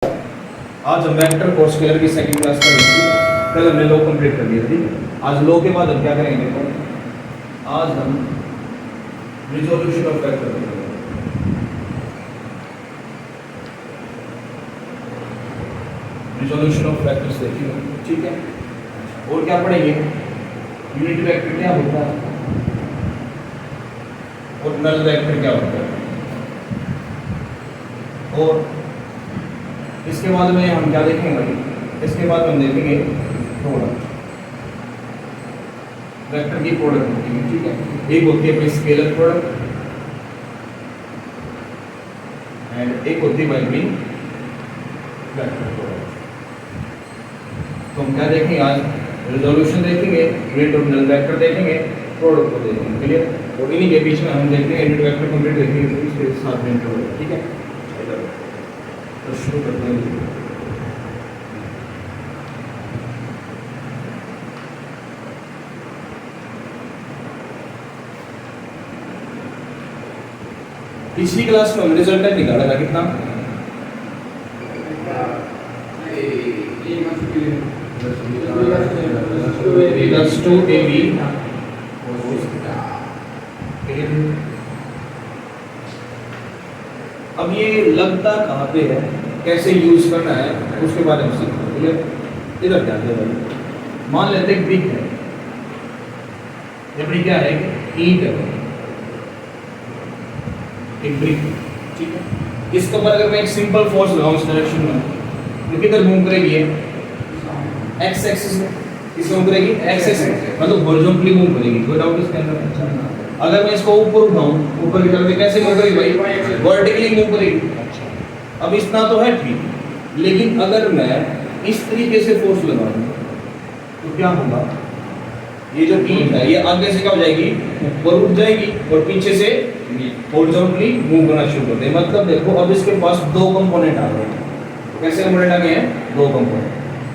आज हम vector course scalar की सेकंड क्लास करेंगे। कल हमने लॉ कंप्लीट कर लिया, ठीक है। आज लॉ के बाद हम क्या करेंगे, आज हम रिजोल्यूशन ऑफ वेक्टर करेंगे। रिजोल्यूशन ऑफ वेक्टर्स देखेंगे, ठीक है। और क्या पढ़ेंगे, यूनिट वेक्टर क्या होता है और नल वेक्टर क्या होता है। और इसके बाद में हम क्या देखेंगे भाई, इसके बाद हम देखेंगे प्रोडक्ट, वेक्टर की प्रोडक्ट होती है, ठीक है। एक होती है भाई स्केलर प्रोडक्ट एंड एक होती है भाई अपनी वेक्टर प्रोडक्ट। तो हम क्या देखेंगे आज, रिजोल्यूशन देखेंगे, यूनिट ऑफ नल वेक्टर देखेंगे, प्रोडक्ट को देखेंगे, क्लियर। और इन्हीं के बीच में हम देखेंगे यूनिट वेक्टर कंप्लीट देखेंगे, तो इसके साथ में इंटरवल, ठीक है। तो शुरू करते हैं। पिछली क्लास में हम रिजल्टेंट निकाला था कितना, +2ab। अब ये लगता कहाँ पे है, कैसे यूज करना है, उसके बारे में सीखते, ठीक है। इधर ध्यान दे भाई, मान लेते हैं ब्रिक है, ये ब्रिक क्या है, ईंट है, एक ब्रिक, ठीक है। इसके ऊपर अगर मैं एक सिंपल फोर्स लगाऊं इस डायरेक्शन में, तो किधर मूव करेगी ये, एक्स एक्सिस में। किस मूव करेगी, एक्स एक्सिस, मतलब हॉरिजॉन्टली मूव करेगी, कोई डाउट इसके अंदर। अगर मैं इसको ऊपर उठाऊं, ऊपर की तरफ कैसे मूव करेगी भाई, वर्टिकली मूव करेगी। अब इतना तो है ठीक, लेकिन अगर मैं इस तरीके से फोर्स लगाऊं तो क्या होगा, ये जो ईंट है ये आगे से क्या हो जाएगी, ऊपर उठ जाएगी और पीछे से हॉरिजॉन्टली मूव करना शुरू कर दे। मतलब देखो अब इसके पास दो कंपोनेंट आ गए हैं। कैसे कंपोनेंट आ गए हैं, दो कंपोनेंट।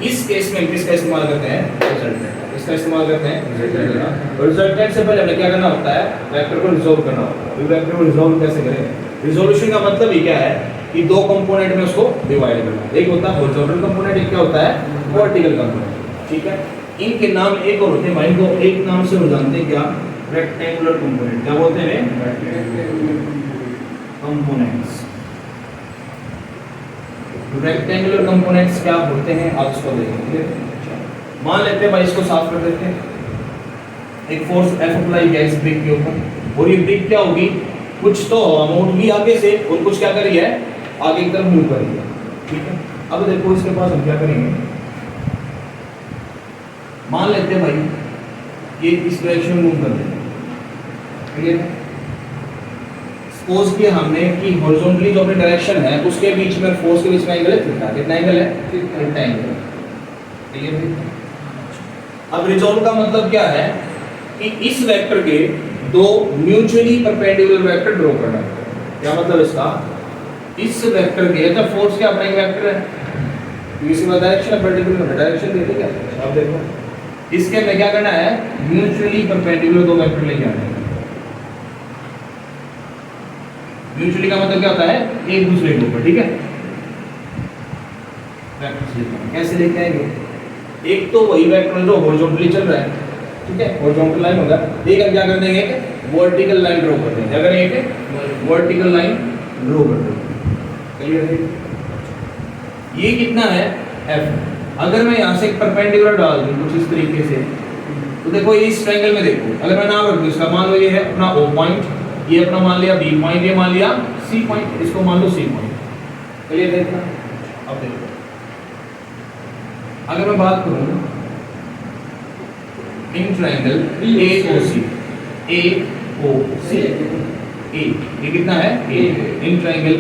इस केस में किसका इस्तेमाल करते हैं, रिजल्टेंट। इसका इस्तेमाल करते हैं रिजल्टेंट। रिजल्टेंट से पहले हमें क्या करना होता है, वेक्टर को रिजॉल्व करना होता है। वेक्टर को रिजॉल्व कैसे करें, रिजोल्यूशन का मतलब ही क्या है कि दो कंपोनेंट में उसको डिवाइड करना। एक होता है हॉरिजॉन्टल कंपोनेंट, एक क्या होता है वर्टिकल कंपोनेंट, ठीक है। इनके नाम एक और होते हैं भाई, इनको एक नाम से हो जानते हैं, क्या, रेक्टेंगुलर कंपोनेंट। क्या बोलते हैं, कंपोनेंट्स। रेक्टेंगुलर कंपोनेंट्स क्या होते हैं, आप इसको देखेंगे। मान लेते हैं भाई, इसको साफ कर देते हैं। एक फोर्स F अप्लाई किया इस ब्रिक के ऊपर, और ये ब्रिक क्या होगी, कुछ तो अमाउंट भी आगे से और कुछ क्या करी है, आगे की तरफ मूव करी है, ठीक है। अब देखो इसके पास हम क्या करेंगे, मान लेते हैं भाई ये इस डायरेक्शन में मूव कर रहे हैं, क्लियर है। सपोज किया हमने कि हॉरिजॉन्टली जो अपनी डायरेक्शन है उसके बीच में फोर्स के बीच में एंगल है थीटा। कितना एंगल है, थीटा एंगल, क्लियर है। अब रिजॉल्व का मतलब क्या है कि इस वेक्टर के दो म्यूचुअली परपेंडिकुलर वेक्टर ड्रॉ करना है। क्या मतलब इसका, इस वेक्टर के तो फोर्स क्या अपना एक वेक्टर है, इसकी डायरेक्शन परपेंडिकुलर डायरेक्शन दे दी क्या। अब देखो इसके में क्या करना है, म्यूचुअली परपेंडिकुलर दो वेक्टर लेके आने हैं। म्यूचुअली का मतलब क्या होता है, एक दूसरे के ऊपर, ठीक है। कैसे लेके आएंगे, एक तो वही वेक्टर जो हॉरिजॉन्टली चल रहा है, ठीक है, हॉरिजॉन्टल लाइन होगा। एक हम क्या कर देंगे, वर्टिकल लाइन ड्रॉ कर देंगे। अगर एक वर्टिकल लाइन ड्रॉ कर देंगे, क्लियर है। ये कितना है, F। अगर मैं यहाँ से एक परपेंडिकुलर डाल दूँ कुछ इस तरीके से, तो देखो ये इस ट्रायंगल में देखो, अगर मैं नाम रख दूँ इसका, मान लो ये है अपना O पॉइंट, ये अपना मान लिया B पॉइंट, ये मान लिया C पॉइंट, इसको मान लो C पॉइंट, क्लियर है इतना। अब देखो अगर मैं बात करूँ इन ट्रायंगल AOC, AOC, ये कितना है, इन ट्रायंगल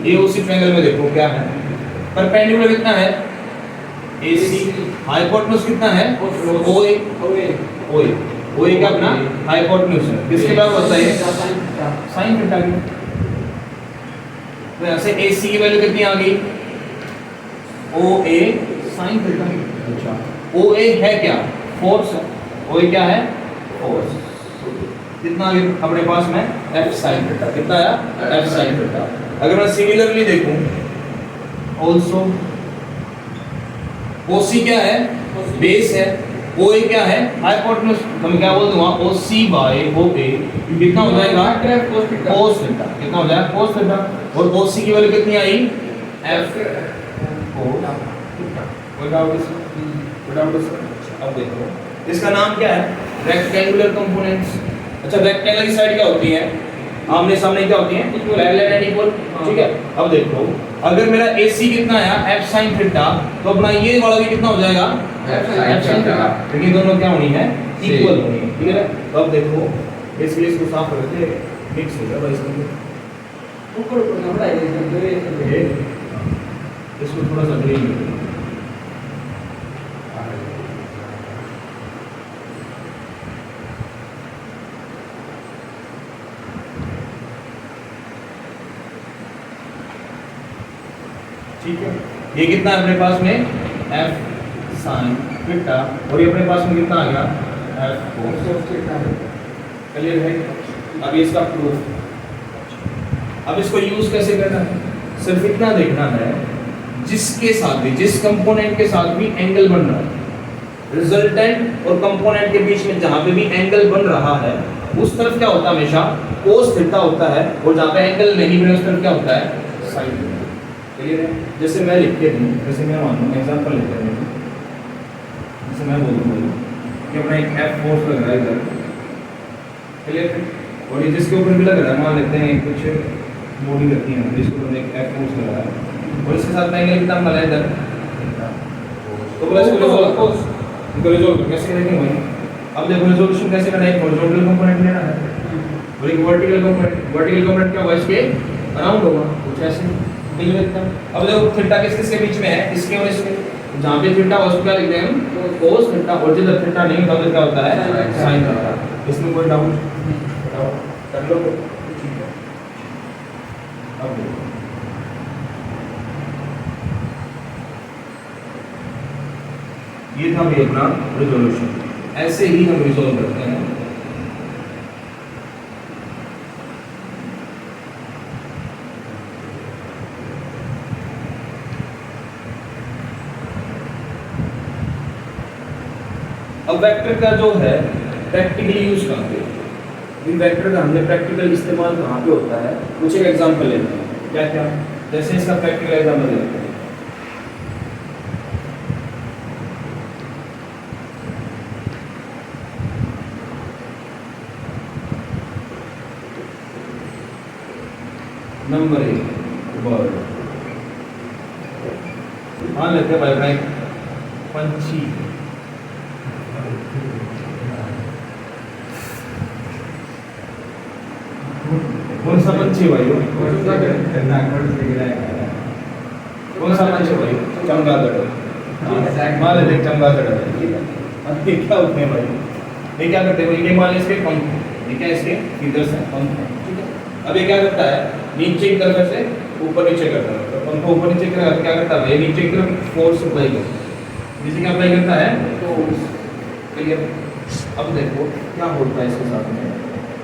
AOC ट्रायंगल में देखो क्या है, परपेंडिकुलर कितना है, AC, हाइपोटेन्यूज कितना है, OA क्या अपना हाइपोटेन्यूज है, किसके बराबर होता है, sin थीटा की। तो यहाँ से AC की वैल्यू कितनी आ गई, OA sin थीटा। अच्छा, OA है क्या, फोर्स है, OA क्या है, फोर्स। कितना आ गया अपने पास में, F sin थीटा। कितना आया, F sin थीटा। अगर मैं सिमिलरली देखूं ऑल्सो OC क्या है, बेस है, OA क्या है, हाइपोटेन्यूज। तो मैं क्या बोल दूंगा, OC बाय OA कितना हो जाएगा, cos थीटा। कितना हो जाएगा, cos थीटा। और OC की वैल्यू कितनी आई, f cos थीटा। कोई डाउट इसमें, कोई डाउट इसमें? अब देखो इसका नाम क्या है, रेक्टेंगुलर कंपोनेंट्स। अच्छा रेक्टेंगल की साइड क्या होती है, आमने सामने क्या होती है, पैरेलल एंड इक्वल। ठीक है, अब देखो अगर मेरा AC कितना आया, f sin थीटा, तो अपना ये वाला भी कितना हो जाएगा, f sin थीटा। क्योंकि दोनों क्या होनी है, इक्वल होनी है। ठीक है, तो अब देखो इसलिए इसको साफ कर देते हैं, मिक्स हो गया भाई इसको ऊपर ऊपर ना बढ़ाइए, इसको थोड़ा सा ग्रीन कर दो। ठीक है, ये कितना है अपने पास में, f sin थीटा, और ये अपने पास में कितना आ गया, f cos थीटा। क्लियर है? अब ये इसका प्रूफ, अब इसको यूज कैसे करना है, सिर्फ इतना देखना है जिसके साथ भी, जिस कंपोनेंट के साथ भी एंगल बन रहा है, रिजल्टेंट और कंपोनेंट के बीच में जहां पे भी एंगल बन रहा है, उस तरफ क्या होता है, हमेशा cos थीटा होता है, और जहां पे एंगल नहीं बने उस तरफ क्या होता है, sin थीटा। क्लियर है? जैसे मैं लिख के दूं, जैसे मैं मान लूं एग्जांपल लेते हैं, जैसे मैं बोलूं कि अपना एक F फोर्स लग रहा है इधर। क्लियर है? और ये जिसके ऊपर भी लग रहा है, मान लेते हैं कुछ बॉडी रखी है जिसके ऊपर एक F फोर्स लग रहा है, और इसके साथ एंगल कितना बना है इधर, तो बोला इसको रिजॉल्व कैसे करेंगे भाई। अब देखो रिजोल्यूशन कैसे करना है, हॉरिजॉन्टल कंपोनेंट लेना है और एक वर्टिकल कंपोनेंट। वर्टिकल कंपोनेंट क्या होगा, इसके अराउंड होगा कुछ ऐसे। अब देखो थीटा किस किस के बीच में है, इसके और इसके, जहां पे थीटा उस पर लिखते हैं हम cos थीटा, और जिधर थीटा नहीं होता उधर क्या होता है, sin थीटा। इसमें कोई डाउट कर लो, ठीक है। अब देखो ये था भी अपना रिजोल्यूशन, ऐसे ही हम रिजोल्व करते हैं। अब वेक्टर का जो है प्रैक्टिकली यूज कहाँ पे, वेक्टर का हमने प्रैक्टिकल इस्तेमाल कहाँ पे होता है, कुछ एक एग्जांपल लेते हैं। क्या क्या, जैसे इसका प्रैक्टिकल एग्जांपल लेते हैं। नंबर 1 बर्ड, मान लेते हैं भाई पंछी। कौन सा पंछी भाई, कौन सा पंछी भाई, चमगादड़। मान लेते चमगादड़। अब ये क्या होते हैं भाई, ये क्या करते हैं भाई, ये मान लें इसके पंख, ये क्या इसके फीदर्स हैं, पंख हैं। ठीक है, अब ये क्या करता है, नीचे की तरफ से ऊपर नीचे करता है, तो पंख ऊपर नीचे करता है, क्या करता है भाई, नीचे की तरफ फोर्स अप्लाई करता है, नीचे क्या अप्लाई करता है, फोर्स। क्लियर? अब देखो क्या होता है इसके साथ में,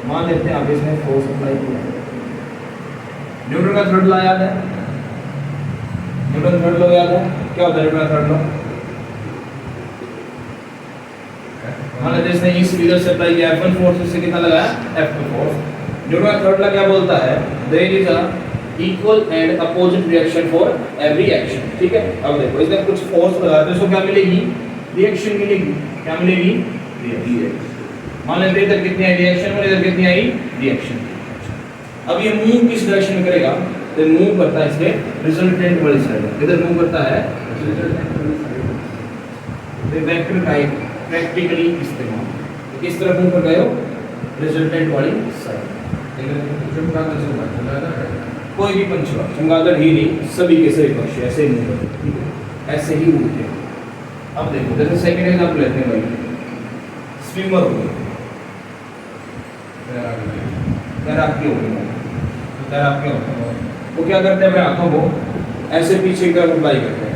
मान लेते हैं आप इसने फोर्स अप्लाई किया, न्यूटन का थर्ड लॉ याद है, न्यूटन थर्ड लॉ याद है, क्या होता है न्यूटन थर्ड लॉ, मान लेते हैं इसने इस फिगर से अप्लाई किया, F1 फोर्स से कितना लगाया, F2 फोर्स। न्यूटन का थर्ड लॉ क्या बोलता है, there is a equal and opposite reaction for every action. ठीक है, अब देखो इसमें कुछ फोर्स लगाते हैं तो क्या मिलेगी, रिएक्शन मिलेगी। क्या मिलेगी, रिएक्शन। मान लेते हैं इधर कितनी आई रिएक्शन और इधर कितनी आई रिएक्शन। अब ये मूव किस डायरेक्शन में करेगा, तो मूव करता है इसके रिजल्टेंट वाली साइड, इधर मूव करता है रिजल्टेंट वाली साइड। वेक्टर का एक प्रैक्टिकली इस्तेमाल, तो किस तरफ मूव कर गए हो, रिजल्टेंट वाली साइड। कोई भी पंछी, चमगादड़ ही नहीं, सभी के सभी पक्षी ऐसे ही मूव करते हैं, ऐसे ही उड़ते हैं। अब देखो जैसे सेकंड एग्जांपल लेते हैं भाई, स्विमर हो गए, तैराकी हो गई, तो तैराकी होते हैं वो क्या करते हैं, अपने हाथों को ऐसे पीछे की तरफ अप्लाई करते हैं,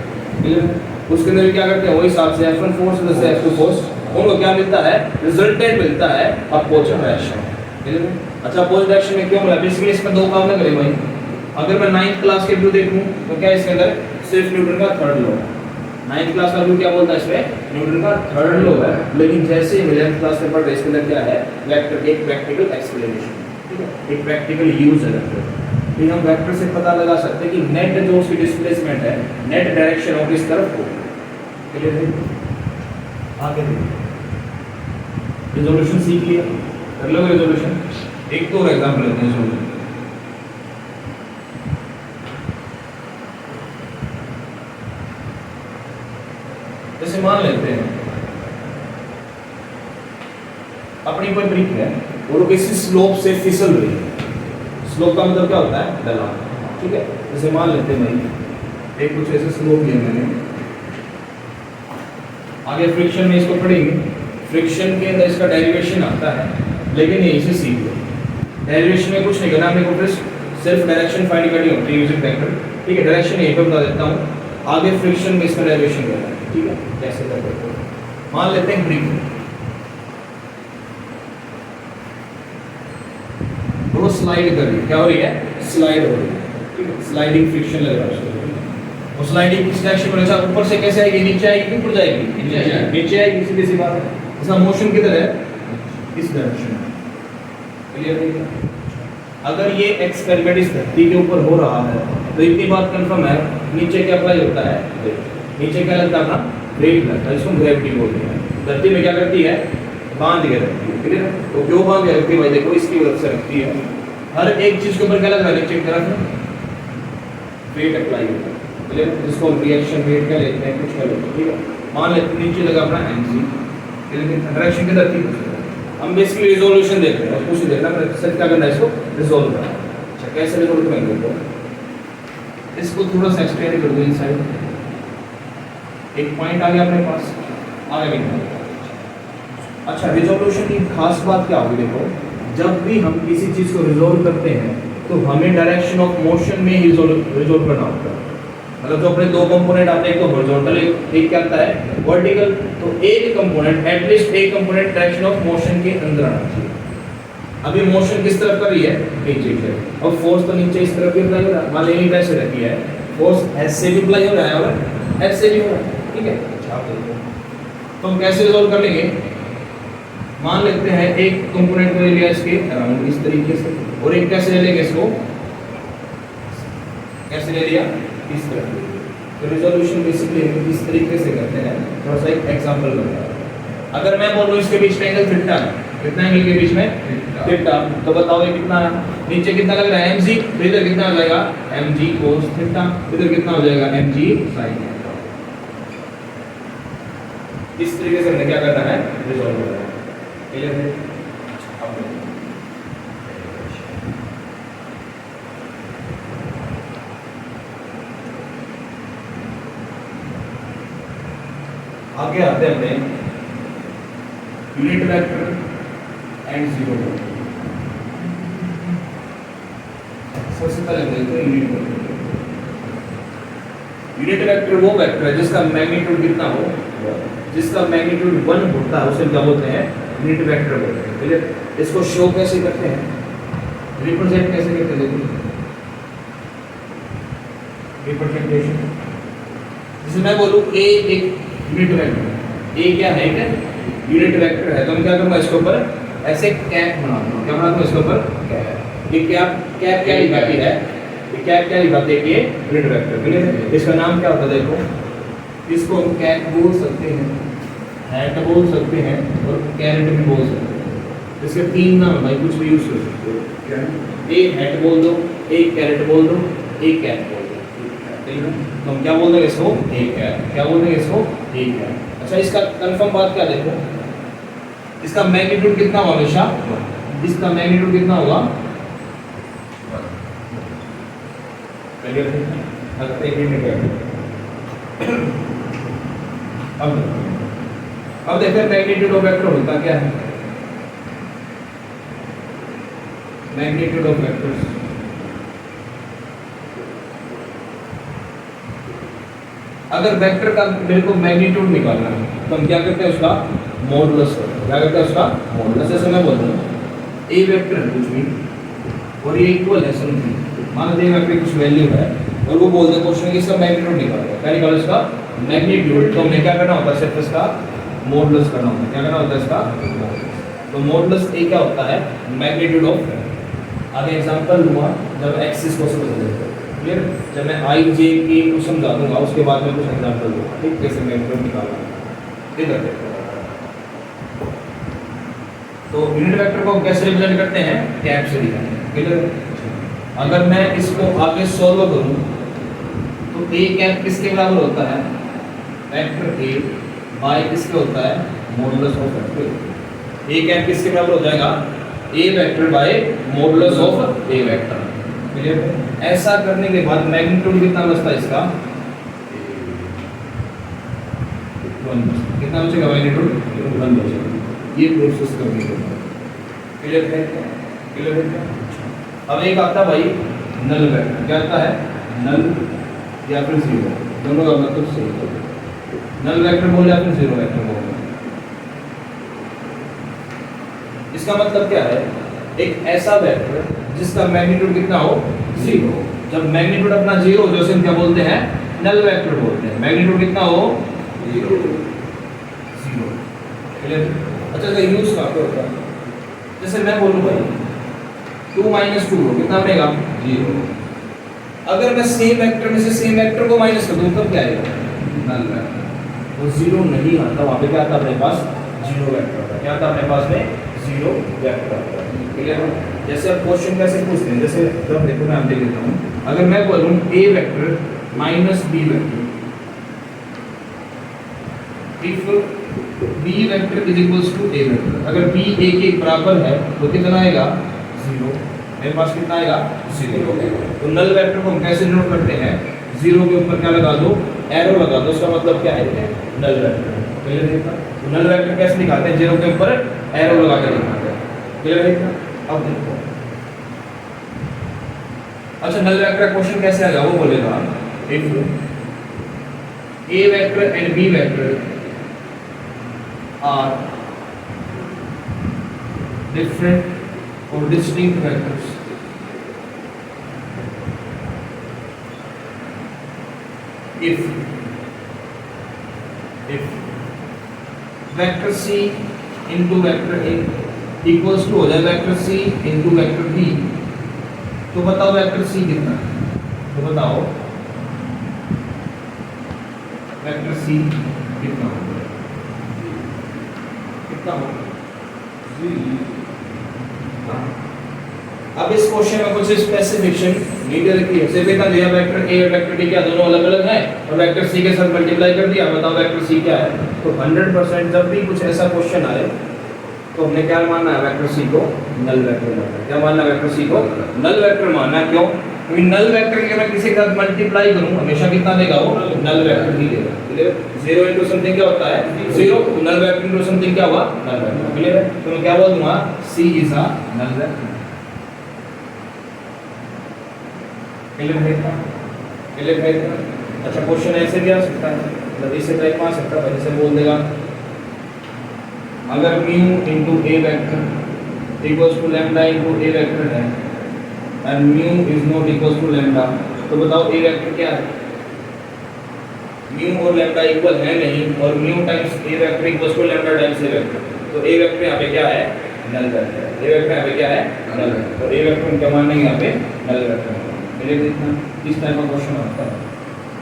उसके अंदर क्या करते हैं वही हिसाब से F1 फोर्स जैसे F2 फोर्स, उनको क्या मिलता है, रिजल्टेंट मिलता है अपोजिट डायरेक्शन। अच्छा अपोजिट डायरेक्शन में क्यों मिला, बेसिकली इसमें दो काम ना करें भाई। अगर मैं 9th क्लास के व्यू देखूं तो क्या इसके अंदर सिर्फ न्यूटन का थर्ड लॉ है। 9th क्लास का रूल क्या बोलता है इसमें, न्यूटन का थर्ड लॉ है। लेकिन जैसे 11th क्लास में पढ़ रहे इसके अंदर क्या है, वेक्टर एक प्रैक्टिकल एक्सप्लेनेशन, ठीक है, एक प्रैक्टिकल यूज है वेक्टर। फिर हम वेक्टर से पता लगा सकते हैं कि नेट जो उसकी डिस्प्लेसमेंट है, नेट डायरेक्शन ऑफ किस तरफ हो। क्लियर है? आगे रिजोल्यूशन सीख लिया, कर लो रिजोल्यूशन। एक तो और एग्जांपल लेते हैं इसमें। जैसे मान लेते हैं अपनी कोई ब्रिक है और वो किसी स्लोप से फिसल रही है। स्लोप का मतलब क्या होता है, ढलान, ठीक है। जैसे मान लेते हैं भाई एक कुछ ऐसे स्लोप लिया मैंने, आगे फ्रिक्शन में इसको पढ़ेंगे। फ्रिक्शन के अंदर इसका डेरिवेशन आता है, लेकिन यहीं से सीख लो। डेरिवेशन में कुछ नहीं करना, हमने को सिर्फ डायरेक्शन फाइंड करनी होती है यूजिंग वेक्टर, ठीक है। डायरेक्शन यहीं पे बता देता हूँ, आगे फ्रिक्शन में इसका डेरिवेशन करना है, ठीक है। कैसे करते हैं, मान लेते हैं ब्रिक, वो स्लाइड कर रही है। क्या हो रही है, स्लाइड हो रही है, ठीक है। स्लाइडिंग फ्रिक्शन लग रहा है उसको। वो स्लाइडिंग किस डायरेक्शन में, अच्छा ऊपर से कैसे आएगी, नीचे आएगी कि ऊपर जाएगी, नीचे आएगी, सीधी सी बात है। इसका मोशन किधर है, इस डायरेक्शन में। क्लियर है? अगर ये एक्सपेरिमेंट इस धरती के ऊपर हो रहा है तो इतनी बात कंफर्म है, नीचे क्या अप्लाई होता है, नीचे क्या लगता है अपना, वेट लगता है, इसको ग्रेविटी बोलते हैं। धरती में क्या करती है, बांध के रखती है, क्लियर है? तो क्यों बांध के रखती है भाई, देखो इसकी वजह से रखती है। हर एक चीज के ऊपर क्या लग रहा है, नीचे की तरफ वेट अप्लाई होता है, क्लियर? जिसको हम रिएक्शन वेट क्या लेते हैं, कुछ क्या लेते हैं, ठीक है। मान लेते नीचे लगा अपना mg, लेकिन डायरेक्शन किधर थी, हम बेसिकली रिजोल्यूशन देख रहे हैं, उसको से देखना सर क्या करना है, इसको रिजोल्व करना है। अच्छा कैसे रिजोल्व करेंगे, तो इसको थोड़ा सा एक्सटेंड कर दो इनसाइड। एक पॉइंट आ गया अपने पास, आगे नहीं। अच्छा रिजोल्यूशन की खास बात क्या होगी, देखो जब भी हम किसी चीज को रिजोल्व करते हैं तो हमें डायरेक्शन ऑफ मोशन में ही रिजोल्व करना होता है। मतलब जो अपने दो कंपोनेंट आते हैं, एक तो हॉरिजॉन्टल, एक क्या आता है वर्टिकल। तो एक कंपोनेंट, एटलीस्ट एक कंपोनेंट डायरेक्शन ऑफ मोशन के अंदर आना चाहिए। अभी मोशन किस तरफ कर रही है, नीचे की तरफ। अब फोर्स तो नीचे इस तरफ भी अप्लाई हो रहा है, मान लीजिए कैसे रखी है, फोर्स ऐसे से भी अप्लाई हो रहा है और ऐसे भी हो रहा है, ठीक है। अच्छा तो हम कैसे रिजोल्व कर लेंगे, मान लेते हैं एक कंपोनेंट को ले लिया इसके अराउंड इस तरीके से, और एक कैसे ले लेंगे इसको, कैसे ले लिया, इस तरह। तो रिजोल्यूशन बेसिकली हम इस तरीके से करते हैं। थोड़ा सा एक एग्जांपल करते हैं। अगर मैं बोल रहा हूँ इसके बीच में एंगल थीटा है, कितना एंगल के बीच में थीटा, तो बताओ ये कितना है, नीचे कितना लग रहा है mg, तो इधर कितना हो जाएगा mg cos थीटा, इधर कितना हो जाएगा mg sin थीटा। इस तरीके से हमें क्या करना है, रिजोल्व करना है। क्लियर है? आगे आते हैं अपने unit vector and zero vector. सबसे पहले देखते हैं यूनिट वेक्टर। यूनिट वेक्टर वो वेक्टर है जिसका मैग्नीट्यूड कितना हो, जिसका मैग्नीट्यूड 1 होता है, उसे क्या बोलते हैं, यूनिट वेक्टर बोलते हैं। क्लियर? इसको शो कैसे करते हैं, रिप्रेजेंट कैसे करते हैं, देखो रिप्रेजेंटेशन। जैसे मैं बोलूं ए एक यूनिट वेक्टर, ए क्या है, एक यूनिट वेक्टर है, तो हम क्या करूंगा, इसके ऊपर ऐसे कैप बना दूंगा। क्या बना दूंगा, इसके ऊपर कैप। ये कैप कैप क्या लिखाती है, ये कैप क्या लिखाती है, ये यूनिट वेक्टर। क्लियर? इसका नाम क्या होता है, देखो इसको हम कैप बोल सकते हैं, हैट बोल सकते हैं और कैरेट भी बोल सकते हैं। इसके 3 नाम भाई, कुछ भी यूज कर सकते हो। क्या, एक हैट बोल दो, एक कैरेट बोल दो, एक कैप बोल दो। तो हम क्या बोल देंगे इसको, एक है। क्या बोल देंगे इसको, एक है। अच्छा इसका कंफर्म बात क्या, देखो इसका मैग्नीट्यूड कितना होगा, हमेशा इसका मैग्नीट्यूड कितना होगा, क्लियर है? अब देखते हैं मैग्नीट्यूड ऑफ वेक्टर होता क्या है। मैग्नीट्यूड ऑफ वेक्टर्स, अगर वेक्टर का मेरे को मैग्नीट्यूड निकालना है तो हम क्या करते हैं, उसका मॉडुलस करते हैं। क्या करते हैं, उसका मॉडुलस। जैसे मैं बोल रहा हूँ ए वेक्टर है कुछ भी और ये इक्वल है समथिंग, मान लीजिए वेक्टर कुछ वैल्यू है और वो बोलते हैं क्वेश्चन कि इसका मैग्नीट्यूड निकालो, क्या निकालो इसका मैग्नीट्यूड। तो हमें क्या करना होता है, सिर्फ इसका मॉडुलस करना होता है। क्या करना होता है इसका मॉडुलस। तो मॉडुलस ए क्या होता है, मैग्नीट्यूड ऑफ। आगे एग्जांपल लूंगा जब एक्सिस को समझ लेते हैं, क्लियर। जब मैं आई जे की कुछ समझा दूंगा उसके बाद में कुछ एग्जांपल दूंगा, ठीक, कैसे मैग्नीट्यूड निकालना है। इधर देखो, तो यूनिट वेक्टर को कैसे रिप्रेजेंट करते हैं, कैप से दिखाते हैं, क्लियर। अगर मैं इसको आगे सॉल्व करूं तो ए कैप किसके बराबर होता है, वेक्टर ए बाय किसके होता है, modulus of vector a. Cap किसके बराबर हो जाएगा, a vector by modulus of a vector, clear. ऐसा करने के बाद मैग्नीट्यूड कितना बचता है इसका, 1। कितना बचेगा मैग्नीट्यूड, 1 बचेगा। ये प्रोसेस करनी है, क्लियर है, क्लियर है। अब एक आता भाई नल वेक्टर, क्या आता है, नल या फिर जीरो, दोनों का मतलब सही है। नल वेक्टर बोल या फिर जीरो वेक्टर बोल, इसका मतलब क्या है, एक ऐसा वेक्टर जिसका मैग्नीट्यूड कितना हो, 0। जब मैग्नीट्यूड अपना 0 हो, जैसे हम क्या बोलते हैं, नल वेक्टर बोलते हैं। मैग्नीट्यूड कितना हो, 0, क्लियर। अच्छा, इसका यूज कहाँ पे होता है, जैसे मैं बोलूं भाई 2 - 2 कितना बनेगा, 0। अगर मैं सेम वेक्टर में से सेम वेक्टर को माइनस कर दूं तब क्या आएगा, नल वेक्टर। वो 0 नहीं आता, वहां पे क्या आता है अपने पास, 0 वेक्टर आता है। क्या आता है अपने पास में, 0 वेक्टर आता है, क्लियर। जैसे अब क्वेश्चन कैसे पूछते हैं, जैसे जब देखो मैं आप देख लेता हूं, अगर मैं बोलूं a vector minus b vector, if b vector is equals to a vector, अगर b a के बराबर है तो कितना आएगा, 0। मेरे पास कितना आएगा, 0। तो नल वेक्टर को हम कैसे डिनोट करते हैं, 0 के ऊपर क्या लगा दो, एरो लगा दो, उसका मतलब क्या है, नल वेक्टर, क्लियर है। तो नल वेक्टर कैसे निकालते हैं, 0 के ऊपर एरो लगा के निकालते हैं, क्लियर है। अब देखो, अच्छा नल वेक्टर क्वेश्चन कैसे आएगा, वो बोलेगा if a vector and b vector are different or distinct vectors, if vector c into vector a equals to हो जाए vector c into vector b, तो बताओ vector c कितना है, तो बताओ vector c कितना होगा, कितना होगा, अब इस क्वेश्चन में कुछ स्पेसिफिकेशन नीड रखी है। सिर्फ इतना दिया वेक्टर a और वेक्टर b क्या दोनों अलग अलग हैं और वेक्टर c के साथ मल्टीप्लाई कर दिया, बताओ वेक्टर c क्या है। तो 100% जब भी कुछ ऐसा क्वेश्चन आए तो हमने क्या मानना है, वेक्टर c को नल वेक्टर मानना है। क्या मानना है, वेक्टर c को नल वेक्टर मानना है। क्यों, क्योंकि नल वेक्टर के मैं किसी के साथ मल्टीप्लाई करूं हमेशा कितना देगा, वो नल वेक्टर ही देगा, क्लियर। 0 into समथिंग क्या होता है, 0, नल वेक्टर into समथिंग क्या हुआ, नल वेक्टर, क्लियर है। तो मैं क्या बोल दूंगा, c is a null vector, clear है, क्लियर है। अच्छा क्वेश्चन ऐसे भी आ सकता है, मतलब इसे टाइप आ सकता है, जैसे बोल देगा अगर mu into a vector equals to lambda into a vector है and mu is not equals to lambda, तो बताओ a वेक्टर क्या है। म्यू और लैम्डा इक्वल है नहीं, और mu times a vector equals to lambda times a vector, तो a वेक्टर यहाँ पे क्या है, नल वेक्टर है। a वेक्टर यहाँ पे क्या है, नल वेक्टर, तो a वेक्टर हम क्या मान लेंगे यहाँ पे, नल वेक्टर। मेरे देखना इस टाइप का क्वेश्चन आता है।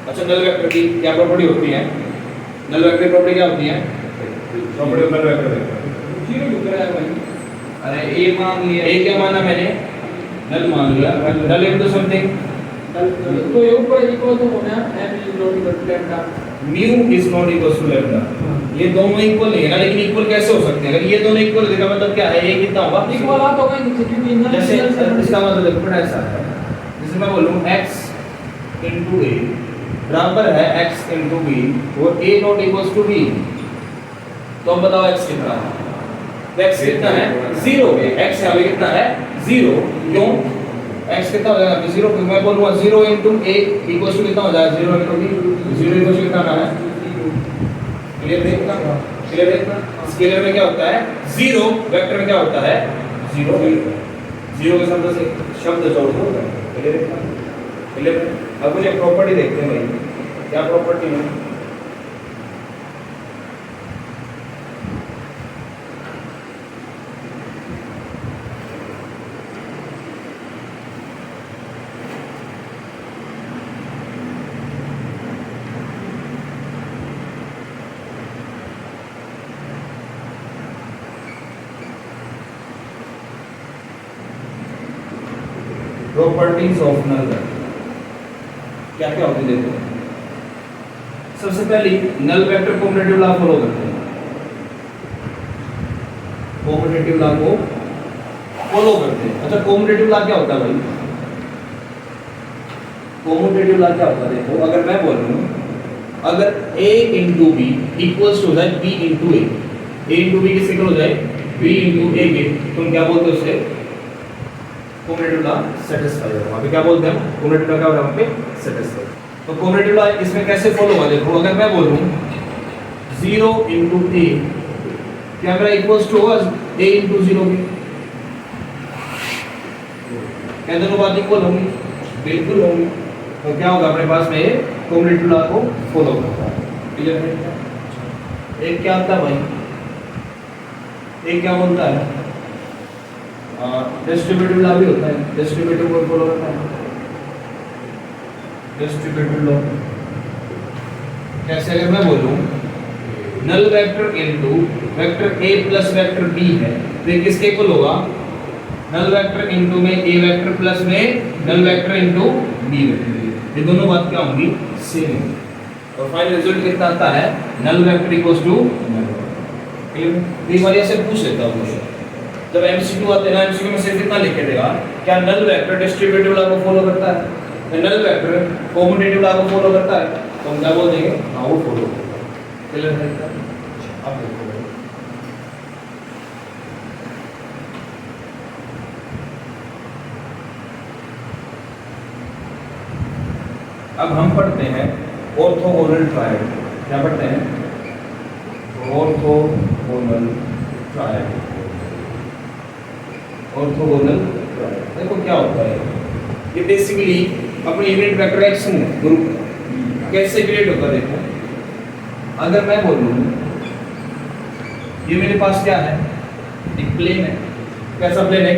अच्छा नल वेक्टर की क्या प्रॉपर्टी होती है, नल वेक्टर की प्रॉपर्टी क्या होती है, property of null vector zero लिख रहा है भाई, अरे ए मान लिया, ए क्या माना मैंने, नल मान लिया, नल इनटू समथिंग, तो ये ऊपर इक्वल तो होना है m is not equal to lambda, mu is not equal to lambda, ये दोनों इक्वल नहीं है ना, लेकिन इक्वल कैसे हो सकते हैं, अगर ये दोनों इक्वल है, मतलब क्या है, ये कितना होगा, इक्वल आ तो कहीं क्योंकि नल जैसे इसका मतलब देखो बड़ा ऐसा है, जैसे मैं बोलूं x into a बराबर है x into b और a not equals to b, तो अब बताओ x कितना है, x कितना है, 0 है, x यहाँ पे कितना है, 0, क्यों x कितना हो जाएगा, 0, मैं बोलूंगा 0 into a equals to कितना हो जाएगा, 0 into b, 0 equals to कितना आना है, क्लियर देखना, क्लियर देखना। स्केलर में क्या होता है 0, वेक्टर में क्या होता है 0, 0 के शब्द से शब्द जोड़ दो, क्लियर देखना। क्लियर है? अब मुझे प्रॉपर्टी देखते हैं भाई, क्या प्रॉपर्टी है? प्रॉपर्टीज ऑफ नल वेक्टर क्या क्या होती है देखो। सबसे पहली null vector commutative law follow करते हैं, कॉम्यूटेटिव लॉ को फॉलो करते हैं। अच्छा कॉम्यूटेटिव लॉ क्या होता है भाई? कॉम्यूटेटिव लॉ क्या होता है देखो, अगर मैं बोल रहा हूं अगर a into B equals to हो जाए b into a into B किससे इक्वल हो जाए b इंटू a के, तुम क्या बोलते हो उसे? कॉम्यूटेटिव लॉ सेटिस्फाई होगा। वहां पे क्या बोलते हैं? कॉम्यूटेटिव लॉ क्या होगा वहां पे? सेटिस्फाई। तो कॉम्यूटेटिव लॉ इसमें कैसे फॉलो होगा देखो, अगर मैं बोलूं 0 इंटू a क्या मेरा इक्वल्स टू होगा a इंटू 0 के, क्या दोनों बात इक्वल होंगी? बिल्कुल होंगी। तो क्या होगा अपने पास में कॉम्यूटेटिव लॉ को फॉलो करता है। क्लियर है? एक क्या आता है भाई, एक क्या बोलता है? डिस्ट्रीब्यूटिव लॉ भी होता है, डिस्ट्रीब्यूटिव को फॉलो करता है। डिस्ट्रीब्यूटिव लॉ कैसे, अगर मैं बोलूं null vector into vector a plus vector b है तो ये किसके इक्वल होगा? नल वेक्टर इनटू में a वेक्टर प्लस में null vector into b vector, ये दोनों बात क्या होंगी? सेम होंगी। और फाइनल रिजल्ट कितना आता है? Null vector equals to null vector. एक बार ऐसे पूछ लेता हूं क्वेश्चन, जब एमसीक्यू आते हैं ना, एमसीक्यू में सिर्फ इतना लिख के देगा क्या नल वेक्टर डिस्ट्रीब्यूटिव लॉ को फॉलो करता है, नल वेक्टर कॉम्यूटेटिव लॉ को फॉलो करता है, तो हम क्या बोल देंगे? हाँ वो फॉलो करता है। क्लियर है? अब देखो अब हम पढ़ते हैं ऑर्थोगोनल ट्रायड। क्या पढ़ते हैं? Orthogonal triad. ऑर्थोगोनल ट्रायड देखो क्या होता है, ये बेसिकली अपने यूनिट वेक्टर का एक समूह ग्रुप कैसे क्रिएट होता है देखो। अगर मैं बोलूं ये मेरे पास क्या है? एक प्लेन है। कैसा प्लेन है?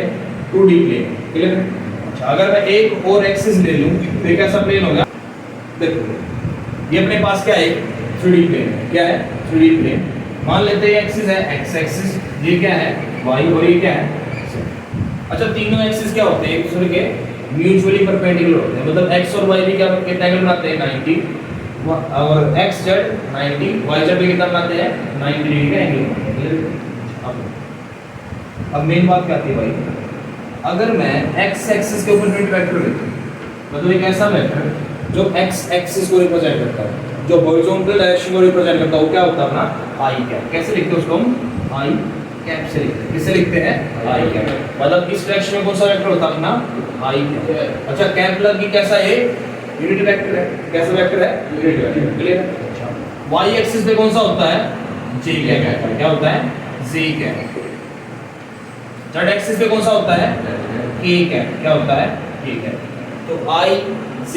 2D plane. क्लियर है? अच्छा अगर मैं एक और एक्सिस ले लूं तो ये कैसा प्लेन होगा? देखो ये अपने पास क्या है? 3D प्लेन है। क्या है? 3D plane. मान लेते हैं एक्सिस है x एक्सिस, ये क्या है? y, और ये क्या है? अच्छा तीनों एक्सिस क्या होते हैं? एक दूसरे के म्यूचुअली परपेंडिकुलर होते हैं, मतलब x और y भी क्या कितना एंगल बनाते हैं? 90, और x z 90, y z भी कितना बनाते हैं? 90 डिग्री का एंगल बनाते हैं। अब मेन बात क्या आती है भाई, अगर मैं x एक्सिस के ऊपर यूनिट वेक्टर लिखूं, मतलब एक ऐसा वेक्टर जो x एक्सिस को रिप्रेजेंट करता है, जो हॉरिजॉन्टल डायरेक्शन को रिप्रेजेंट करता है, वो क्या होता है अपना? i cap. कैसे लिखते हैं उसको हम? i कैप से लिखते हैं। किससे लिखते हैं? i cap. मतलब इस डायरेक्शन में कौन सा वेक्टर होता है अपना? i cap. अच्छा कैप लगी कैसा है? यूनिट वेक्टर है। कैसा वेक्टर है? Unit vector. क्लियर? अच्छा y एक्सिस पे कौन सा होता है? j cap. क्या होता है? j cap. z एक्सिस पे कौन सा होता है? k cap. क्या होता है? k cap. तो i j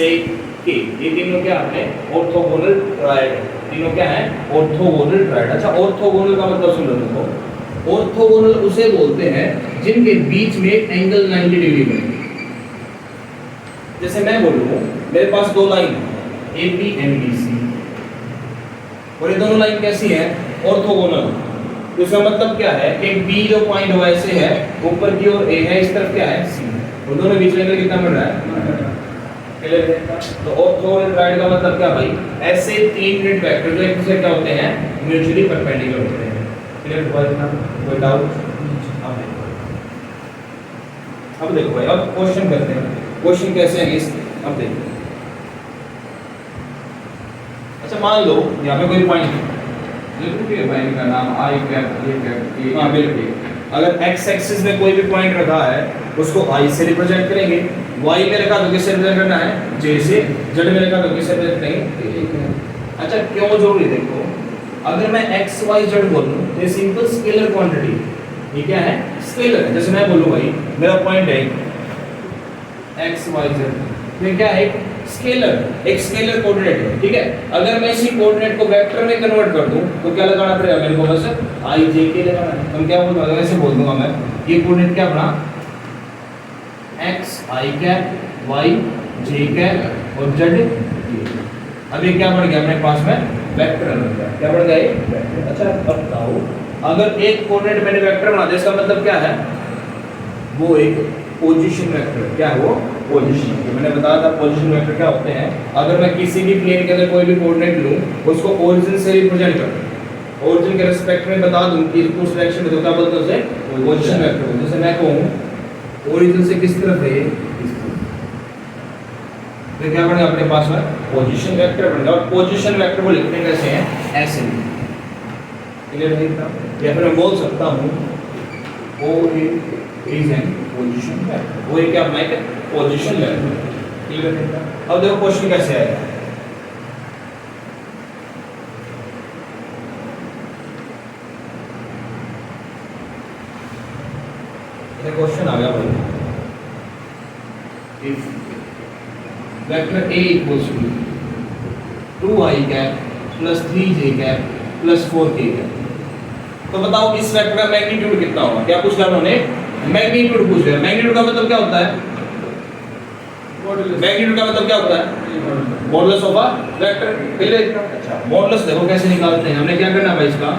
k ये तीनों क्या अपने ऑर्थोगोनल ट्रायड, तीनों क्या है? Orthogonal triad. अच्छा ऑर्थोगोनल का मतलब सुन लो देखो, ऑर्थोगोनल उसे बोलते हैं जिनके बीच में एंगल 90 डिग्री बने। जैसे मैं बोलूं मेरे पास दो line A B and B C, और ये दोनों लाइन कैसी है? ऑर्थोगोनल। तो इसका मतलब क्या है कि बी जो पॉइंट हुआ ऐसे है, ऊपर की ओर ए है, इस तरफ क्या है? सी। और दोनों बीच में एंगल कितना बन रहा है? क्लियर है? तो ऑर्थोगोनल ट्रायड का मतलब क्या भाई? ऐसे तीन यूनिट वेक्टर जो एक दूसरे क्या होते हैं? म्यूचुअली परपेंडिकुलर होते हैं। क्लियर हुआ इतना? कोई डाउट? अब देखो भाई, अब क्वेश्चन करते हैं। क्वेश्चन कैसे है इस? अब देखो अच्छा मान लो यहाँ पे कोई पॉइंट है, लिखो पॉइंट का नाम आई कैप, ये कैप, ये। हाँ बिल्कुल। अगर x एक्सिस में कोई भी पॉइंट रखा है उसको i से रिप्रेजेंट करेंगे, y में रखा तो किससे रिप्रेजेंट करना है? j से। z में रखा तो किससे रिप्रेजेंट करेंगे? अच्छा क्यों जरूरी? देखो अगर मैं x y z बोलूं तो ये सिंपल स्केलर क्वांटिटी, ये क्या है? स्केलर है। जैसे मैं बोलूं भाई मेरा पॉइंट है x y z, तो क्या है? एक स्केलर कोऑर्डिनेट है, ठीक है। अगर मैं इसी कोऑर्डिनेट को वेक्टर में कन्वर्ट कर दूं तो क्या लगाना पड़ेगा मेरे को, बस i j k लगाना है। हम क्या बोलूंगा, ऐसे बोल दूंगा मैं, ये कोऑर्डिनेट क्या बना, x i cap y j cap और z k। अब ये क्या बन गया अपने पास में, वेक्टर बन गया। क्या बन गया ये, वेक्टर। अच्छा अब बताओ, अगर एक कोऑर्डिनेट मैंने वेक्टर बना दिया, इसका मतलब क्या है, वो एक पोजीशन वेक्टर। क्या है वो, पोजीशन। मैंने बताया था पोजीशन वेक्टर क्या होते हैं। अगर मैं किसी भी प्लेन के अंदर कोई भी कोऑर्डिनेट लूं, उसको ओरिजिन से रिप्रेजेंट करूं, ओरिजिन के रिस्पेक्ट में बता दूं कि उस डायरेक्शन में, तो क्या बोलते हैं उसे, पोजीशन वेक्टर। जैसे मैं कहूं ओरिजिन से किस तरफ है ये, इस तरफ, तो क्या बनेगा अपने पास में, पोजीशन वेक्टर बनेगा। और पोजीशन वेक्टर को लिखते कैसे हैं, ऐसे। क्लियर है इतना? या फिर मैं बोल सकता हूं O is an position vector. वो क्या अपना एक पोजीशन वेक्टर। क्लियर है इतना? अब देखो क्वेश्चन कैसे आएगा। ये क्वेश्चन आ गया भाई, if vector a equals to 2i cap plus 3j cap plus 4k cap, तो बताओ इस वेक्टर का मैग्नीट्यूड कितना होगा। क्या पूछ रहा है उन्होंने, मैग्नीट्यूड पूछ रहा है। मैग्नीट्यूड का मतलब क्या होता है, मैग्नीट्यूड का मतलब क्या होता है, modulus of a vector. Clear? अच्छा, मॉडुलस देखो कैसे निकालते हैं। हमने क्या करना है इसका,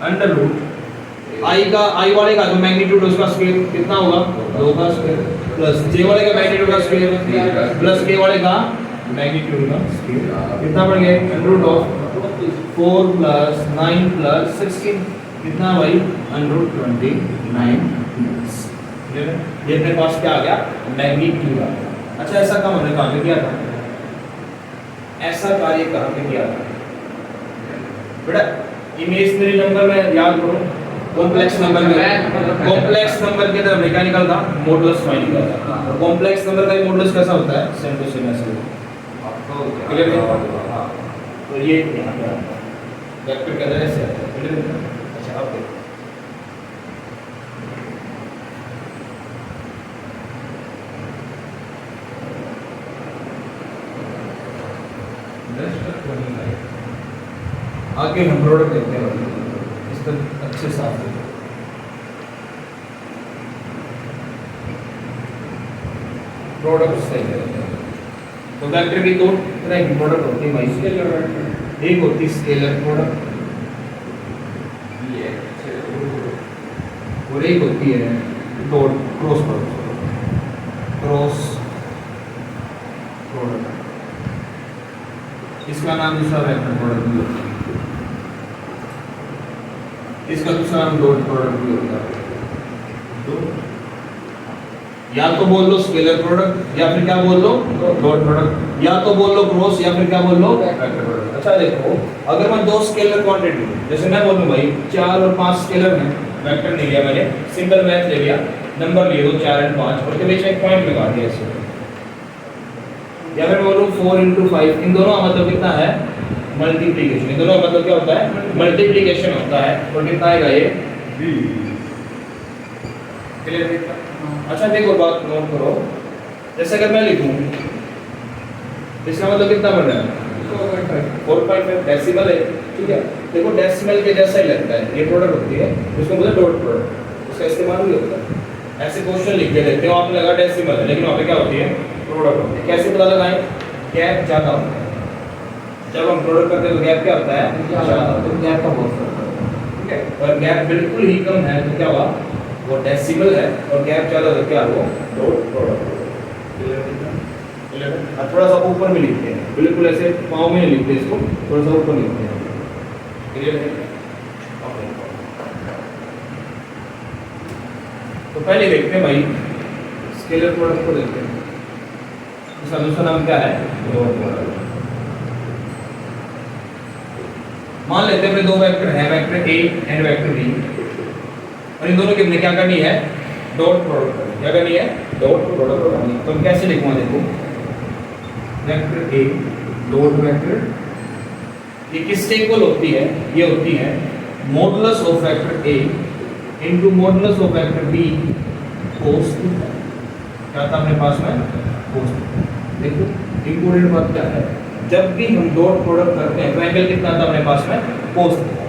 अंडर रूट i का, i वाले का जो मैग्नीट्यूड उसका स्क्वायर कितना होगा, 2 का स्क्वायर, प्लस j वाले का मैग्नीट्यूड का स्क्वायर, प्लस k वाले का मैग्नीट्यूड का स्क्वायर। कितना बढ़ गया, under root of 4 plus 9 plus 16, कितना भाई, अंडर रूट 29 प्लस। क्लियर है? ये अपने पास क्या आ गया, मैग्नीट्यूड आ गया। अच्छा, ऐसा काम हमने कहाँ पे किया था, ऐसा कार्य कहाँ पे किया था बेटा, इमेजिनरी नंबर में याद करो, कॉम्प्लेक्स नंबर में, कॉम्प्लेक्स नंबर के अंदर हमने क्या निकाला था, मॉडुलस फाइंड किया था। और कॉम्प्लेक्स नंबर का मॉडुलस कैसा होता है, सेम टू सेम ऐसे आपको क्लियर है। हां, तो ये यहां पे आता है वेक्टर के अंदर ऐसे आता है। क्लियर है? अच्छा, अब देखो आगे हम प्रोडक्ट देखते हैं, इस पर अच्छे साफ है। प्रोडक्ट सही है, तो वेक्टर की दो तरह की प्रोडक्ट होती है भाई, स्केलर वेक्टर, एक होती है स्केलर प्रोडक्ट, ये और एक होती है dot cross product, cross product. इसका नाम दूसरा वेक्टर प्रोडक्ट भी होता है, इसका दूसरा नाम डॉट प्रोडक्ट भी होता है। तो या तो बोल लो स्केलर प्रोडक्ट, या फिर क्या बोल लो, डॉट प्रोडक्ट, या तो बोल लो क्रॉस, या फिर क्या बोल लो, वेक्टर प्रोडक्ट। अच्छा देखो, अगर मैं दो स्केलर क्वांटिटी, जैसे मैं बोलूं भाई 4 और 5 स्केलर में, वेक्टर नहीं लिया मैंने, सिंपल मैथ ले लिया, नंबर लिए दो 4 और 5, और के बीच में एक पॉइंट लगा दिया ऐसे। या फिर बोलूं 4 × 5, इन दोनों का मतलब कितना है, मल्टीप्लिकेशन। इन दोनों का मतलब क्या होता है, मल्टीप्लिकेशन होता है। और कितना आएगा ये, क्लियर है? अच्छा देखो, बात नोट करो, जैसे अगर मैं लिखूं, इसका मतलब कितना बन रहा है, 4.5 डेसिमल है, ठीक है। देखो डेसिमल के जैसा ही लगता है, ये प्रोडक्ट होती है, इसको बोलते हैं डॉट प्रोडक्ट, उसका इस्तेमाल भी होता है। ऐसे क्वेश्चन लिख के देते हो, आपने लगा डेसिमल है, लेकिन वहाँ पे क्या होती है, प्रोडक्ट होती है। कैसे पता लगाएं, गैप ज़्यादा होता है, जब हम प्रोडक्ट करते हैं तो गैप क्या होता है, ज़्यादा, तो गैप का बहुत फर्क होता है, ठीक है। और गैप बिल्कुल ही कम है तो क्या हुआ, वो डेसिमल है, और गैप ज़्यादा तो क्या हुआ, डॉट प्रोडक्ट। क्लियर है? थोड़ा सा ऊपर में लिखते हैं, बिल्कुल ऐसे पाँव में नहीं लिखते इसको, थोड़ा सा ऊपर लिखते हैं। क्लियर है? तो पहले देखते हैं भाई स्केलर प्रोडक्ट को देखते हैं, इसका दूसरा नाम क्या है, डॉट प्रोडक्ट। मान लेते हैं दो वेक्टर हैं, vector A and vector B, और इन दोनों की हमने क्या करनी है, डॉट प्रोडक्ट करनी है। क्या करनी है, डॉट प्रोडक्ट करनी है। तो हम कैसे लिखूंगा, देखो वेक्टर ए डॉट वेक्टर, ये किसके इक्वल होती है, ये होती है modulus of vector A into modulus of vector B cos theta. क्या था अपने पास में, कोस थीटा। देखो इंपॉर्टेंट बात क्या है, जब भी हम डॉट प्रोडक्ट करते हैं तो एंगल कितना आता है अपने पास में, cos थीटा।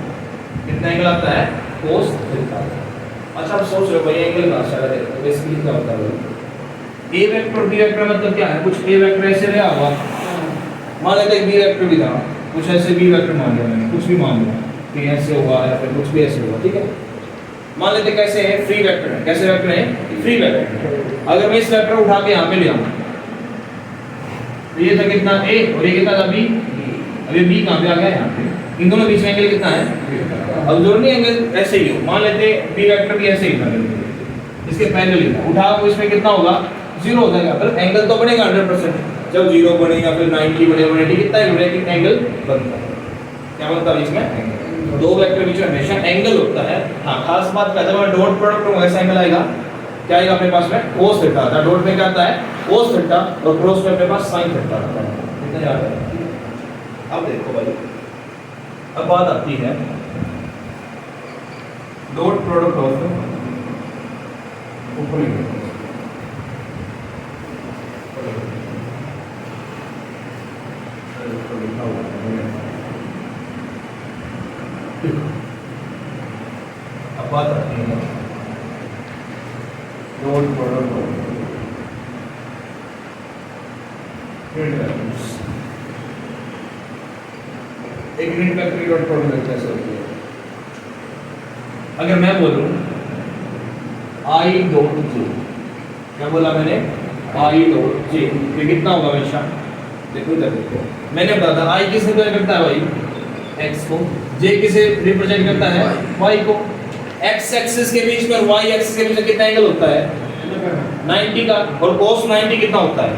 कितना एंगल आता है, cos थीटा। अच्छा आप सोच रहे हो भाई एंगल कहां से आ रहा है, तो बेसिकली क्या होता है भाई, a वेक्टर b वेक्टर मतलब क्या है, कुछ a वेक्टर ऐसे रहा होगा, मान लेते हैं b वेक्टर भी था, कुछ ऐसे b वेक्टर मान लिया मैंने, कुछ भी मान लिया कि ऐसे होगा या फिर कुछ भी ऐसे होगा, ठीक है। मान लेते कैसे है, फ्री वेक्टर है, कैसे वेक्टर है, फ्री वेक्टर। अगर मैं इस वेक्टर को उठा के यहाँ पे ले आऊं तो ये था कितना a और ये कितना था b, अब ये b कहाँ पे आ गया, यहाँ पे। इन दोनों बीच में एंगल कितना है, अब जो नहीं एंगल ऐसे ही हो, मान लेते b वेक्टर भी ऐसे ही था, इसके पैरेलल ही था, उठा तो इसमें कितना होगा, 0 हो जाएगा, पर एंगल तो बनेगा 100%। जब 0 बनेगा फिर 90 बने, 180 कितना एंगल बनता है, क्या बनता है इसमें, दो वेक्टर बीच में हमेशा एंगल होता है। हाँ खास बात क्या है, जब डॉट प्रोडक्ट में ऐसा एंगल आएगा, क्या आएगा अपने पास में, cos थीटा आता है, डॉट में क्या आता है, cos थीटा, और क्रॉस में अपने पास sin थीटा आता है। कितना याद है। अब देखो भाई, अब बात आती है डॉट प्रोडक्ट ऑफ ऊपर अब बात आती है डॉट प्रोडक्ट ऑफ एक यूनिट वेक्टर की डॉट प्रोडक्ट कैसे होती है। अगर मैं बोलूं i डॉट j, क्या बोला मैंने, i डॉट j, ये कितना होगा हमेशा, देखो इधर देखो, मैंने बताया था i किसे रिप्रेजेंट करता है भाई, x को, j किसे रिप्रेजेंट करता है, y को। x एक्सिस के बीच में और y एक्सिस के बीच में कितना एंगल होता है, 90 का, और cos 90 कितना होता है,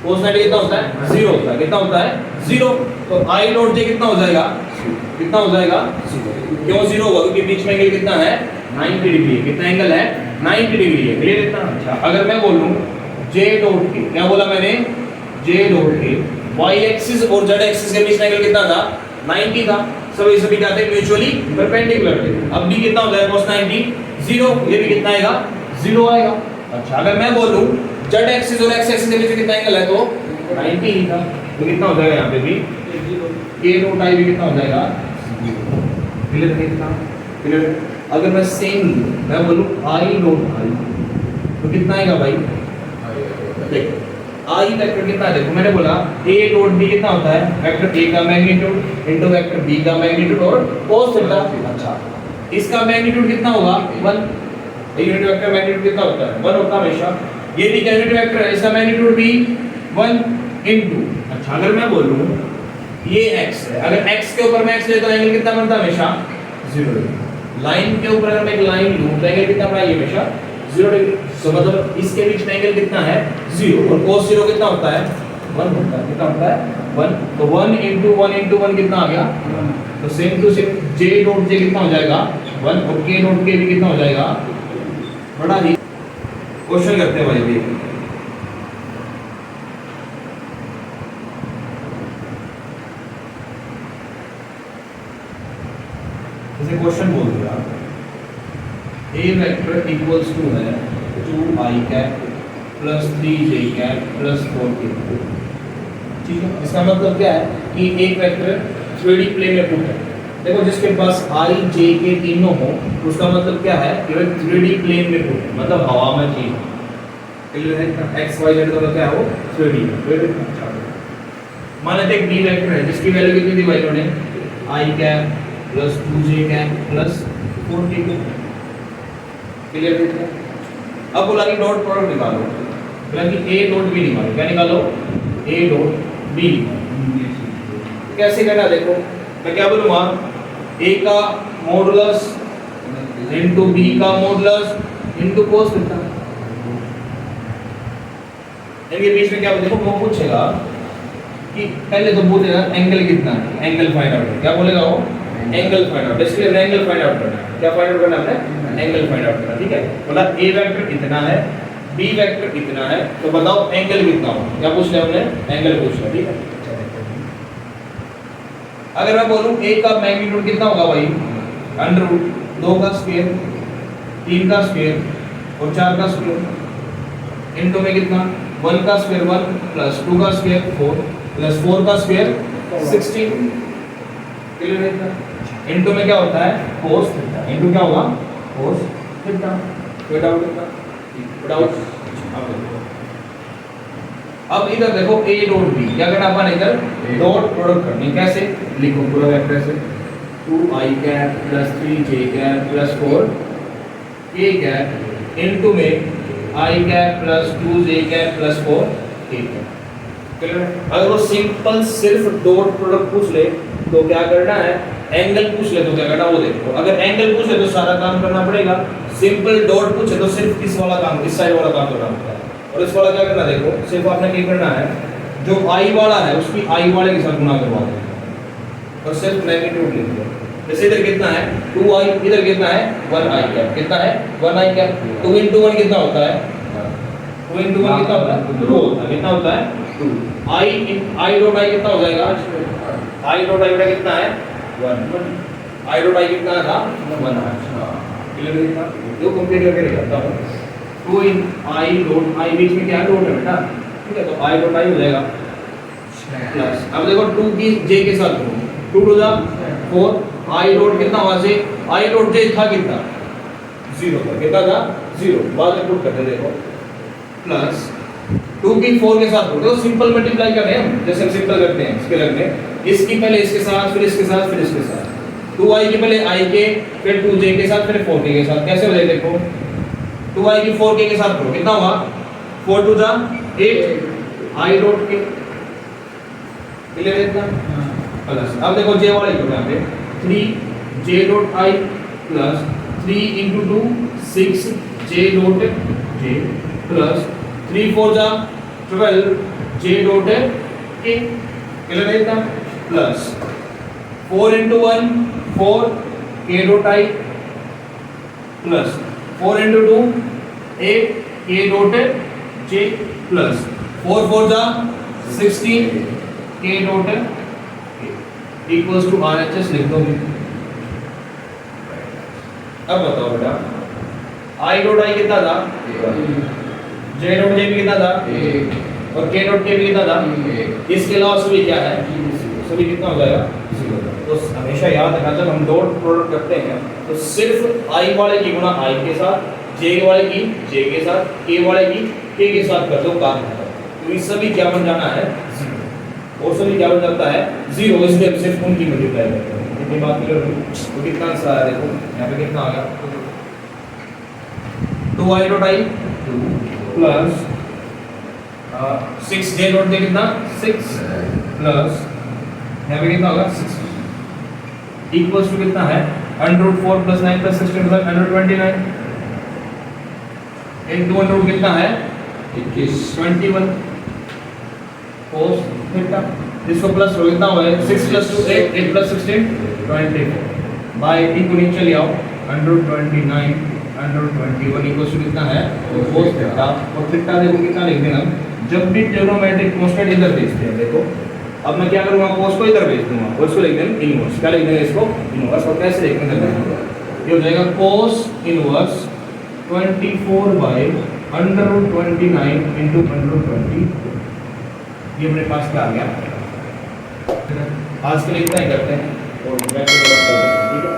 cos 90 कितना होता है, 0 होता है, कितना होता है, 0। तो i डॉट j कितना हो जाएगा, कितना हो जाएगा, 0। क्यों 0 होगा, क्योंकि बीच में एंगल कितना है, 90 डिग्री है। कितना एंगल है, 90 डिग्री है, क्लियर इतना। अच्छा अगर मैं बोलूं j डॉट k, क्या बोला मैंने, j dot k, y axis और z एक्सिस के बीच में एंगल कितना था, 90 था, सभी क्या थे, म्यूचुअली परपेंडिकुलर थे। अब भी कितना हो जाएगा, cos 90 0, ये भी कितना आएगा, 0 आएगा। अच्छा अगर मैं बोलूं z एक्सिस और x एक्सिस के बीच में कितना एंगल है, तो 90 ही था, तो कितना हो जाएगा यहाँ पे भी k डॉट i भी कितना हो जाएगा, 0। क्लियर है कितना, क्लियर। अगर मैं सेम मैं बोलूं i डॉट i, तो कितना आएगा भाई, देखो i वेक्टर कितना है, देखो मैंने बोला a डॉट b कितना होता है, वेक्टर a का मैग्नीट्यूड इनटू वेक्टर b का मैग्नीट्यूड और cos थीटा। अच्छा इसका मैग्नीट्यूड कितना होगा, 1। यूनिट वेक्टर मैग्नीट्यूड कितना होता है, 1 होता है हमेशा। ये भी यूनिट वेक्टर है, इसका मैग्नीट्यूड भी 1 इनटू, अच्छा अगर मैं बोलूं ये x है, अगर x के ऊपर मैं x ले तो एंगल कितना बनता है, हमेशा 0 डिग्री। लाइन के ऊपर अगर मैं एक लाइन लूं तो एंगल कितना बनाएगी, हमेशा 0 डिग्री। तो मतलब इसके बीच में एंगल कितना है, 0, और cos 0 कितना होता है, 1 होता है, कितना होता है, 1। तो 1 इनटू 1 इनटू 1 कितना आ गया, तो same to same j dot j कितना हो जाएगा, 1, और k डॉट k भी कितना हो जाएगा, बड़ा ही। क्वेश्चन करते हैं भाई अभी, जैसे क्वेश्चन बोल दिया a वेक्टर इक्वल्स टू है 2i cap plus 3j cap plus 4k, ठीक है। इसका मतलब क्या है कि एक वेक्टर 3D प्लेन में पुट है। देखो जिसके पास i j k तीनों हो उसका मतलब क्या है कि वह 3D प्लेन में पुट है, मतलब हवा में चीज, क्लियर है। x y z का क्या है, वो 3D है। मान लेते हैं b वेक्टर है जिसकी वैल्यू कितनी दी भाई इन्होंने, i cap plus 2j cap plus 4k, clear है। अब बोला कि डॉट प्रोडक्ट निकालो, बोला कि a डॉट b निकालो, क्या निकालो, a डॉट b निकालो। कैसे करना देखो, मैं क्या बोलूंगा, a का मॉडुलस इनटू b का मॉडुलस इनटू cos थीटा। इनके बीच में क्या देखो, वो पूछेगा कि पहले तो बोलेगा एंगल कितना है, एंगल फाइंड आउट, क्या बोलेगा वो, angle find out. Basically angle find out करना है, क्या फाइंड आउट करना है, एंगल फाइंड आउट करना, ठीक है। बोला a वेक्टर इतना है, b वेक्टर इतना है, तो बताओ एंगल कितना हो, क्या पूछ लिया हमने, एंगल पूछ लिया, ठीक है। अगर मैं बोलूं a का मैग्नीट्यूड कितना होगा भाई, अंडर रूट 2 का स्क्वायर 3 का स्क्वायर और 4 का स्क्वायर, इनटू में कितना 1 का स्क्वायर 1 प्लस 2 का स्क्वायर 4 प्लस 4 का स्क्वायर 16। क्लियर है इतना? इनटू में क्या होता है cos थीटा, इनटू क्या होगा cos थीटा। कोई डाउट इतना? डाउट? अब इधर देखो a डॉट b, क्या करना अपन इधर डॉट प्रोडक्ट करनी। कैसे लिखो पूरा वेक्टर से 2i cap plus 3j cap plus 4k cap into में i cap plus 2j cap plus 4k cap. Clear है? अगर वो सिंपल सिर्फ डॉट प्रोडक्ट पूछ ले तो क्या करना है, एंगल पूछ ले तो क्या करना वो देखो। अगर एंगल पूछ ले तो सारा काम करना पड़ेगा, सिंपल डॉट पूछे तो सिर्फ इस वाला काम, इस साइड वाला काम करना पड़ता है। और इस वाला क्या करना, देखो सिर्फ आपने क्या करना है, जो आई वाला है उसकी आई वाले के साथ गुणा करवा दो और सिर्फ मैग्नीट्यूड लिख दो। जैसे इधर कितना है 2i, इधर कितना है 1i कैप, कितना है 1i कैप। 2 into 1 कितना होता है 2 into 1 कितना होता है 2 होता है। कितना होता है 2। i डॉट i कितना हो जाएगा, i डॉट i बेटा कितना है 1, i डॉट i कितना था 1। क्लियर है? जो कंप्लीट करके दिखाता हूं 2 इन i डॉट i बीच में क्या डॉट है बेटा, ठीक है, तो i डॉट i हो जाएगा प्लस। अब देखो 2 की j के साथ 2 टू द 4, i डॉट कितना वहां से i डॉट j था कितना 0 था, कितना था 0, बाद में पुट करते देखो प्लस 2 की 4 के साथ तो सिंपल मल्टीप्लाई कर रहे हैं हम, जैसे हम सिंपल करते हैं इसके लगने, इसकी पहले इसके साथ फिर इसके साथ फिर इसके साथ, 2i की पहले i के फिर 2j के साथ फिर 4k के साथ। कैसे हो जाएगा देखो 2i की 4k के साथ करो कितना हुआ 4 to the 8 i dot k। Clear है इतना? प्लस अब देखो j वाला इक्वल यहां पे 3j dot i plus 3 into 2 6 j dot j plus 3 4 जा 12 j डॉट k। क्लियर है इतना? Plus 4 into 1 4 k dot i plus 4 into 2 8 k dot j plus 4 4 जा 16 k dot k equals to RHS लिख दो। अब बताओ बेटा i डॉट i कितना था j डॉट j भी कितना था और k डॉट k भी कितना था। इसके अलावा सभी क्या है, सभी कितना हो जाएगा 0। तो हमेशा याद रखना जब हम डॉट प्रोडक्ट करते हैं तो सिर्फ i वाले की गुणा i के साथ, j वाले की j के साथ, k वाले की k के साथ कर दो काम खत्म। तो ये सभी क्या बन जाना है 0 और सभी क्या बन जाता है 0, इसलिए हम सिर्फ उनकी मल्टीप्लाई करते हैं। इतनी बात क्लियर हुई? तो कितना आंसर आया देखो यहाँ पे कितना आ गया 2i dot i plus 6j dot j कितना 6 प्लस यहाँ पे कितना होगा 6 इक्वल्स टू कितना है 104 प्लस 9 प्लस 16 मतलब 129 इनटू 1 कितना है 21 cos थीटा। इसको प्लस हो कितना हुआ है 6 प्लस 2 8 8 प्लस 16 24 बाय 18 को नीचे ले आओ 129 121 इक्वल्स टू कितना है cos थीटा। और थीटा देखो कितना लिख देना, जब भी ट्रिग्नोमेट्रिक कांस्टेंट इधर भेजते हैं देखो, अब मैं क्या करूंगा cos को इधर भेज दूंगा और इसको लिख देंगे इनवर्स। क्या लिख देंगे इसको इनवर्स। और कैसे लिखेंगे ये हो जाएगा cos इनवर्स 24 बाय √29 इनटू √20। ये मेरे पास क्या आ गया। आज के लिए इतना ही करते हैं और बैक टू वर्क करते हैं, ठीक है।